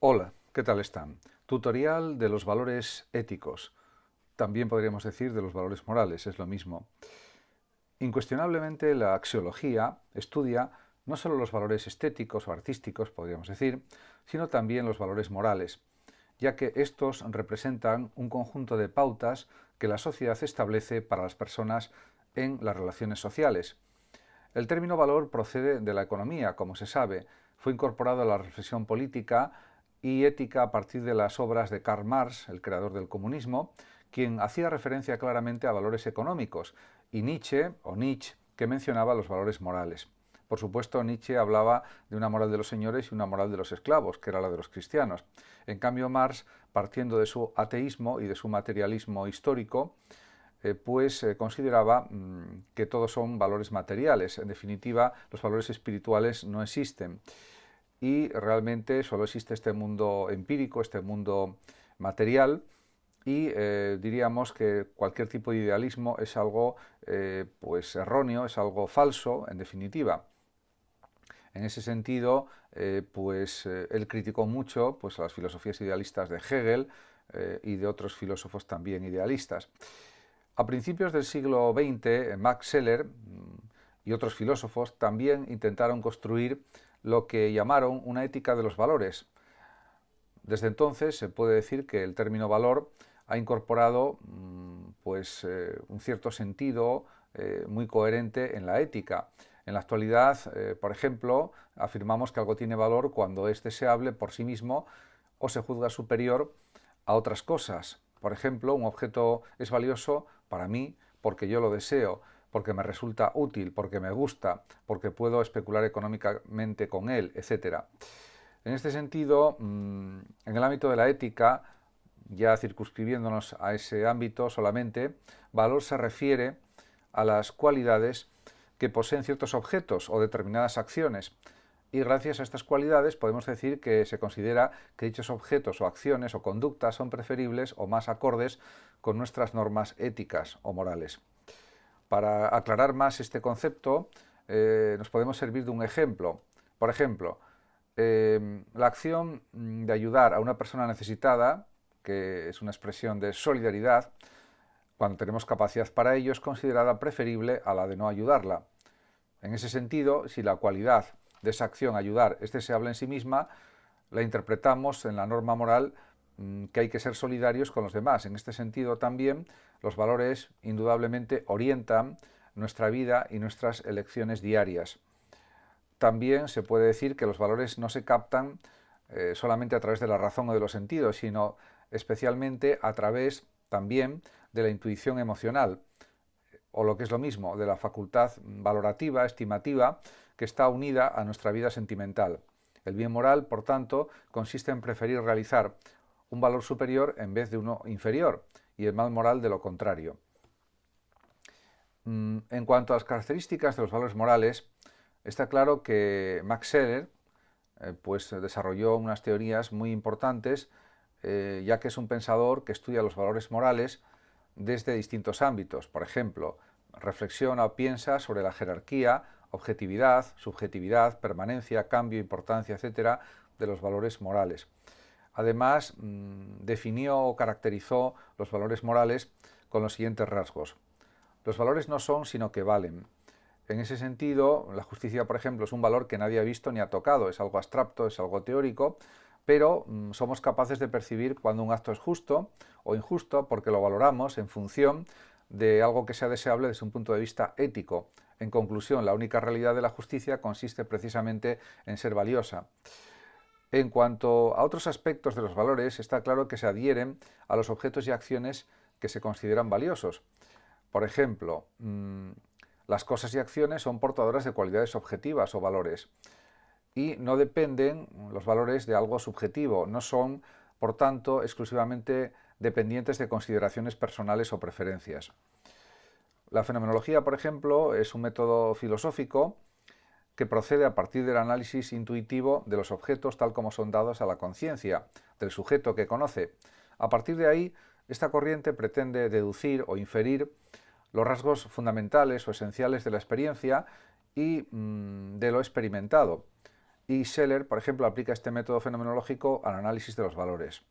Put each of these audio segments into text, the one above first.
Hola, ¿qué tal están? Tutorial de los valores éticos. También podríamos decir de los valores morales, es lo mismo. Incuestionablemente la axiología estudia no solo los valores estéticos o artísticos, podríamos decir, sino también los valores morales, ya que estos representan un conjunto de pautas que la sociedad establece para las personas en las relaciones sociales. El término valor procede de la economía, como se sabe, fue incorporado a la reflexión política y ética a partir de las obras de Karl Marx, el creador del comunismo, quien hacía referencia claramente a valores económicos, y Nietzsche, que mencionaba los valores morales. Por supuesto, Nietzsche hablaba de una moral de los señores y una moral de los esclavos, que era la de los cristianos. En cambio, Marx, partiendo de su ateísmo y de su materialismo histórico, consideraba que todos son valores materiales. En definitiva, los valores espirituales no existen. Y realmente solo existe este mundo empírico, este mundo material, y diríamos que cualquier tipo de idealismo es algo erróneo, es algo falso, en definitiva. En ese sentido, él criticó mucho a las filosofías idealistas de Hegel y de otros filósofos también idealistas. A principios del siglo XX, Max Scheler y otros filósofos también intentaron construir lo que llamaron una ética de los valores. Desde entonces se puede decir que el término valor ha incorporado un cierto sentido muy coherente en la ética. En la actualidad, por ejemplo, afirmamos que algo tiene valor cuando es deseable por sí mismo o se juzga superior a otras cosas. Por ejemplo, un objeto es valioso para mí porque yo lo deseo, porque me resulta útil, porque me gusta, porque puedo especular económicamente con él, etc. En este sentido, en el ámbito de la ética, ya circunscribiéndonos a ese ámbito solamente, valor se refiere a las cualidades que poseen ciertos objetos o determinadas acciones. Y gracias a estas cualidades podemos decir que se considera que dichos objetos o acciones o conductas son preferibles o más acordes con nuestras normas éticas o morales. Para aclarar más este concepto, nos podemos servir de un ejemplo. Por ejemplo, la acción de ayudar a una persona necesitada, que es una expresión de solidaridad, cuando tenemos capacidad para ello, es considerada preferible a la de no ayudarla. En ese sentido, si la cualidad de esa acción, ayudar, es deseable en sí misma, la interpretamos en la norma moral que hay que ser solidarios con los demás. En este sentido también los valores indudablemente orientan nuestra vida y nuestras elecciones diarias. También se puede decir que los valores no se captan solamente a través de la razón o de los sentidos, sino especialmente a través también de la intuición emocional, o lo que es lo mismo, de la facultad valorativa, estimativa, que está unida a nuestra vida sentimental. El bien moral, por tanto, consiste en preferir realizar un valor superior en vez de uno inferior, y el mal moral de lo contrario. En cuanto a las características de los valores morales, está claro que Max Scheler desarrolló unas teorías muy importantes, ya que es un pensador que estudia los valores morales desde distintos ámbitos. Por ejemplo, reflexiona o piensa sobre la jerarquía, objetividad, subjetividad, permanencia, cambio, importancia, etcétera, de los valores morales. Además, definió o caracterizó los valores morales con los siguientes rasgos. Los valores no son sino que valen. En ese sentido, la justicia, por ejemplo, es un valor que nadie ha visto ni ha tocado, es algo abstracto, es algo teórico, pero somos capaces de percibir cuando un acto es justo o injusto porque lo valoramos en función de algo que sea deseable desde un punto de vista ético. En conclusión, la única realidad de la justicia consiste precisamente en ser valiosa. En cuanto a otros aspectos de los valores, está claro que se adhieren a los objetos y acciones que se consideran valiosos. Por ejemplo, las cosas y acciones son portadoras de cualidades objetivas o valores y no dependen los valores de algo subjetivo, no son, por tanto, exclusivamente dependientes de consideraciones personales o preferencias. La fenomenología, por ejemplo, es un método filosófico que procede a partir del análisis intuitivo de los objetos tal como son dados a la conciencia del sujeto que conoce. A partir de ahí, esta corriente pretende deducir o inferir los rasgos fundamentales o esenciales de la experiencia y de lo experimentado. Y Scheler, por ejemplo, aplica este método fenomenológico al análisis de los valores.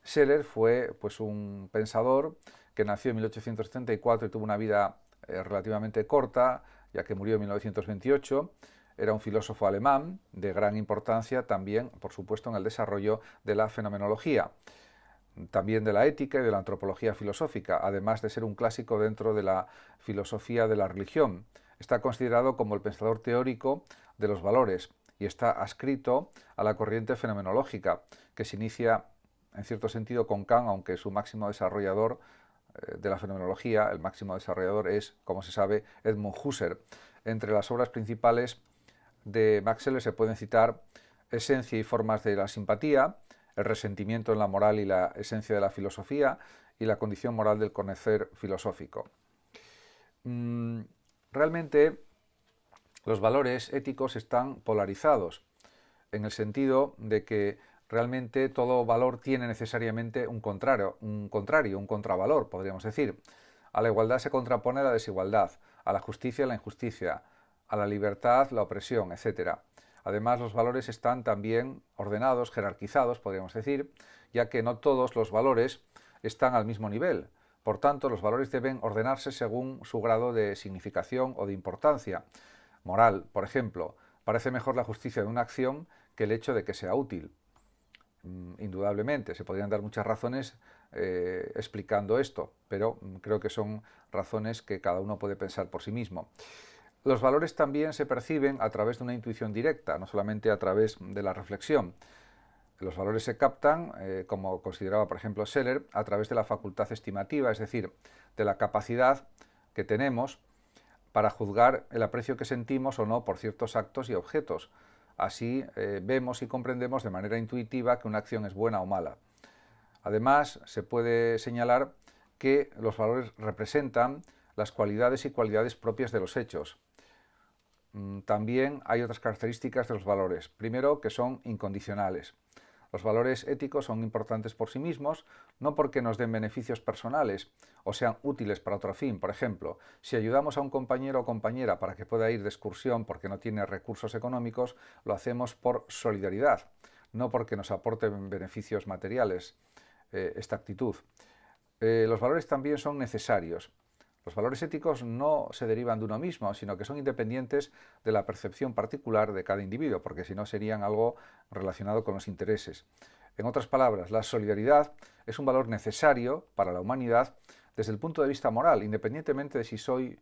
Scheler fue pues, un pensador que nació en 1874 y tuvo una vida relativamente corta, ya que murió en 1928. Era un filósofo alemán de gran importancia también, por supuesto, en el desarrollo de la fenomenología, también de la ética y de la antropología filosófica, además de ser un clásico dentro de la filosofía de la religión. Está considerado como el pensador teórico de los valores y está adscrito a la corriente fenomenológica, que se inicia en cierto sentido con Kant, aunque su máximo desarrollador de la fenomenología, el máximo desarrollador es, como se sabe, Edmund Husserl. Entre las obras principales de Max Scheler se pueden citar Esencia y formas de la simpatía, El resentimiento en la moral y la esencia de la filosofía y la condición moral del conocer filosófico. Realmente los valores éticos están polarizados, en el sentido de que realmente todo valor tiene necesariamente un contrario, un contravalor, podríamos decir. A la igualdad se contrapone la desigualdad, a la justicia la injusticia, a la libertad la opresión, etc. Además, los valores están también ordenados, jerarquizados, podríamos decir, ya que no todos los valores están al mismo nivel. Por tanto, los valores deben ordenarse según su grado de significación o de importancia. Moral, por ejemplo, parece mejor la justicia de una acción que el hecho de que sea útil. Indudablemente, se podrían dar muchas razones explicando esto, pero creo que son razones que cada uno puede pensar por sí mismo. Los valores también se perciben a través de una intuición directa, no solamente a través de la reflexión. Los valores se captan, como consideraba por ejemplo Scheler, a través de la facultad estimativa, es decir, de la capacidad que tenemos para juzgar el aprecio que sentimos o no por ciertos actos y objetos. Así vemos y comprendemos de manera intuitiva que una acción es buena o mala. Además, se puede señalar que los valores representan las cualidades y cualidades propias de los hechos. También hay otras características de los valores. Primero, que son incondicionales. Los valores éticos son importantes por sí mismos, no porque nos den beneficios personales o sean útiles para otro fin. Por ejemplo, si ayudamos a un compañero o compañera para que pueda ir de excursión porque no tiene recursos económicos, lo hacemos por solidaridad, no porque nos aporten beneficios materiales esta actitud. Los valores también son necesarios. Los valores éticos no se derivan de uno mismo, sino que son independientes de la percepción particular de cada individuo, porque si no serían algo relacionado con los intereses. En otras palabras, la solidaridad es un valor necesario para la humanidad desde el punto de vista moral, independientemente de si soy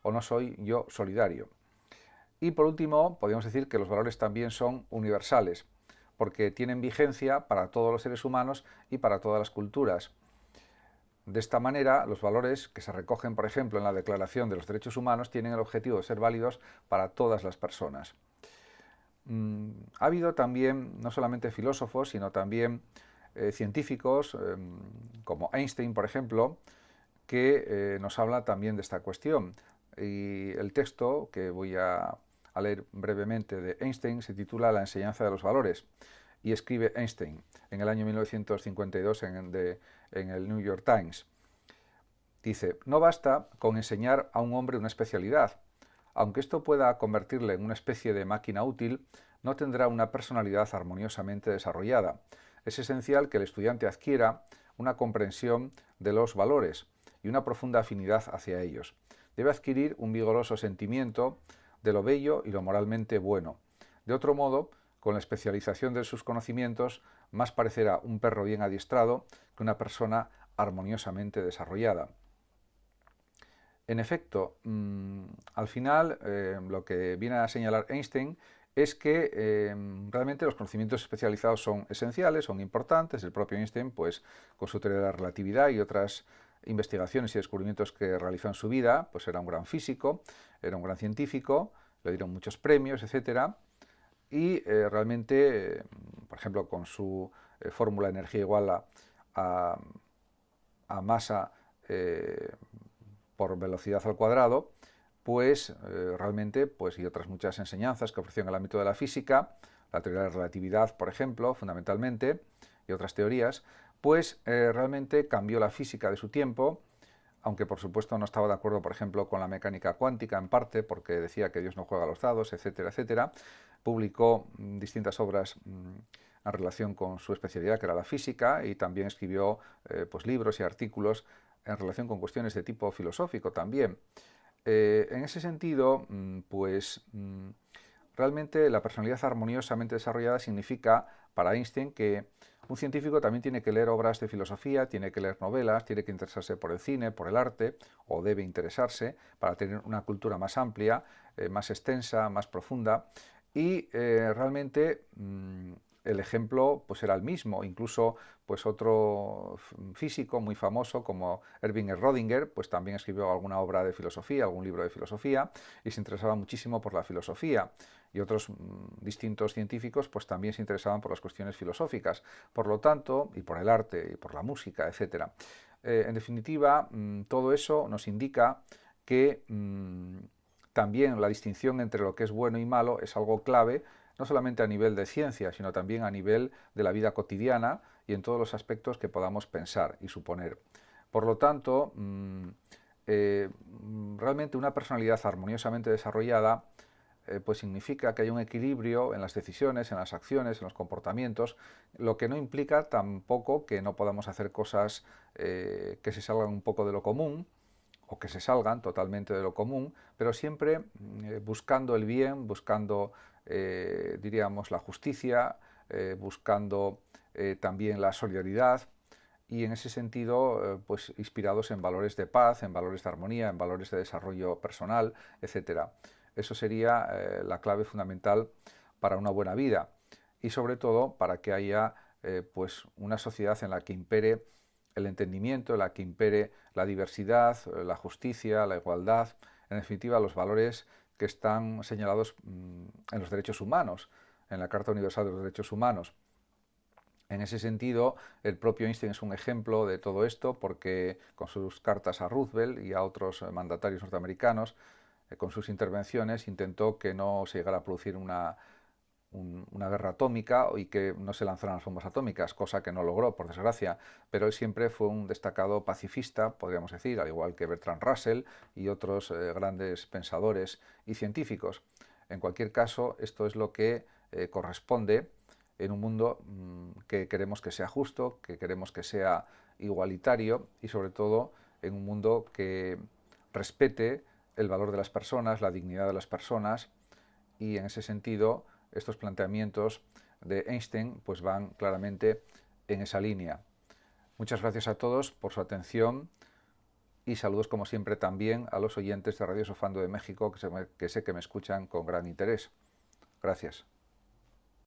o no soy yo solidario. Y por último, podríamos decir que los valores también son universales, porque tienen vigencia para todos los seres humanos y para todas las culturas. De esta manera, los valores que se recogen, por ejemplo, en la Declaración de los Derechos Humanos tienen el objetivo de ser válidos para todas las personas. Ha habido también, no solamente filósofos, sino también científicos, como Einstein, por ejemplo, que nos habla también de esta cuestión. Y el texto que voy a leer brevemente de Einstein se titula La enseñanza de los valores. Y escribe Einstein en el año 1952 en el New York Times. Dice, no basta con enseñar a un hombre una especialidad. Aunque esto pueda convertirle en una especie de máquina útil, no tendrá una personalidad armoniosamente desarrollada. Es esencial que el estudiante adquiera una comprensión de los valores y una profunda afinidad hacia ellos. Debe adquirir un vigoroso sentimiento de lo bello y lo moralmente bueno. De otro modo, con la especialización de sus conocimientos, más parecerá un perro bien adiestrado que una persona armoniosamente desarrollada. En efecto, al final, lo que viene a señalar Einstein es que realmente los conocimientos especializados son esenciales, son importantes. El propio Einstein, pues, con su teoría de la relatividad y otras investigaciones y descubrimientos que realizó en su vida, pues era un gran físico, era un gran científico, le dieron muchos premios, etcétera. Y realmente, por ejemplo, con su fórmula energía igual a masa por velocidad al cuadrado, pues realmente, pues, y otras muchas enseñanzas que ofreció en el ámbito de la física, la teoría de la relatividad, por ejemplo, fundamentalmente, y otras teorías, pues realmente cambió la física de su tiempo, aunque por supuesto no estaba de acuerdo, por ejemplo, con la mecánica cuántica en parte, porque decía que Dios no juega a los dados, etcétera, etcétera, publicó distintas obras en relación con su especialidad, que era la física, y también escribió pues libros y artículos en relación con cuestiones de tipo filosófico también. En ese sentido, realmente la personalidad armoniosamente desarrollada significa para Einstein que un científico también tiene que leer obras de filosofía, tiene que leer novelas, tiene que interesarse por el cine, por el arte, o debe interesarse para tener una cultura más amplia, más extensa, más profunda, y realmente el ejemplo pues era el mismo. Incluso pues otro físico muy famoso como Erwin Schrödinger pues también escribió alguna obra de filosofía, algún libro de filosofía, y se interesaba muchísimo por la filosofía. Y otros distintos científicos pues también se interesaban por las cuestiones filosóficas, por lo tanto, y por el arte, y por la música, etc. En definitiva, todo eso nos indica que también la distinción entre lo que es bueno y malo es algo clave, no solamente a nivel de ciencia, sino también a nivel de la vida cotidiana y en todos los aspectos que podamos pensar y suponer. Por lo tanto, realmente una personalidad armoniosamente desarrollada pues significa que hay un equilibrio en las decisiones, en las acciones, en los comportamientos, lo que no implica tampoco que no podamos hacer cosas que se salgan un poco de lo común, o que se salgan totalmente de lo común, pero siempre buscando el bien, buscando, diríamos, la justicia, buscando también la solidaridad, y en ese sentido, pues inspirados en valores de paz, en valores de armonía, en valores de desarrollo personal, etc. Eso sería la clave fundamental para una buena vida y sobre todo para que haya pues una sociedad en la que impere el entendimiento, en la que impere la diversidad, la justicia, la igualdad, en definitiva los valores que están señalados en los derechos humanos, en la Carta Universal de los Derechos Humanos. En ese sentido, el propio Einstein es un ejemplo de todo esto porque con sus cartas a Roosevelt y a otros mandatarios norteamericanos, con sus intervenciones, intentó que no se llegara a producir una guerra atómica y que no se lanzaran las bombas atómicas, cosa que no logró, por desgracia, pero él siempre fue un destacado pacifista, podríamos decir, al igual que Bertrand Russell y otros grandes pensadores y científicos. En cualquier caso, esto es lo que corresponde en un mundo que queremos que sea justo, que queremos que sea igualitario y sobre todo en un mundo que respete el valor de las personas, la dignidad de las personas, y en ese sentido estos planteamientos de Einstein pues van claramente en esa línea. Muchas gracias a todos por su atención y saludos como siempre también a los oyentes de Radio Sofando de México que sé que me escuchan con gran interés. Gracias.